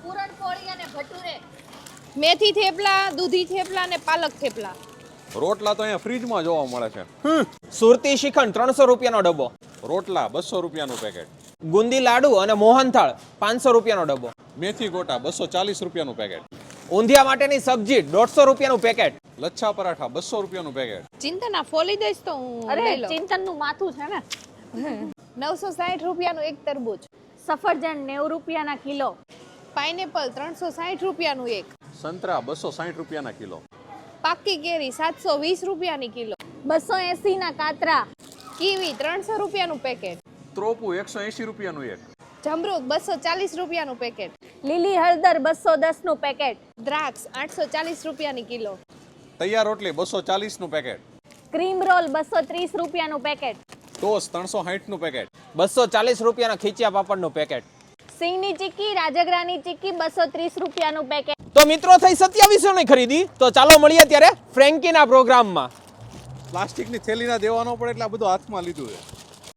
પૂરણપોળી અને ભટુરે, મેથી થેપલા, દૂધી થેપલા અને પાલક થેપલા. રોટલા તો અહીંયા ફ્રીજમાં જોવા મળે છે. સુરતી શ્રીખંડ 300 રૂપિયાનો ડબ્બો. રોટલા 200 રૂપિયાનું પેકેટ. ગુંદી લાડુ અને મોહનથાળ 500 રૂપિયાનો ડબ્બો. મેથી ગોટા 240 રૂપિયાનું પેકેટ. ઊંધિયા માટેની સબ્જી 150 રૂપિયાનું પેકેટ. લચ્છા પરાઠા 200 રૂપિયાનું પેકેટ. ચિંતના ફોલી દઈશ તો હું અરે લઈ લઉં. ચિંતનનું માથું છે ને. 960 રૂપિયાનું એક તરબૂચ. સફરજન 90 રૂપિયાના કિલો. પાઇનેપલ 360 રૂપિયાનું એક. સંતરા 260 રૂપિયાના કિલો. પાકી કેરી 720 રૂપિયાની કિલો. 280 ના કાતરા. કીવી 300 રૂપિયાનું પેકેટ. ત્રોપુ 180 રૂપિયાનું એક. જમરૂક 240 રૂપિયાનું પેકેટ. લીલી હળદર 210 નું પેકેટ. દ્રાક્ષ 840 રૂપિયાની કિલો. તૈયાર રોટલી 240 નું પેકેટ. ક્રીમ રોલ 230 રૂપિયાનું પેકેટ. ટોસ 360 નું પેકેટ. 240 રૂપિયાના ખીચિયા પાપડનું પેકેટ. સિંગની ચીક્કી, રાજગરાની ચીક્કી 230 રૂપિયાનું પેકેટ. તો મિત્રો થઈ 2700 ની ખરીદી. તો ચાલો મળીએ ત્યારે ફ્રેન્કીના પ્રોગ્રામમાં. પ્લાસ્ટિકની થેલીના દેવાનો પડે એટલે આ બધું હાથમાં લીધું છે.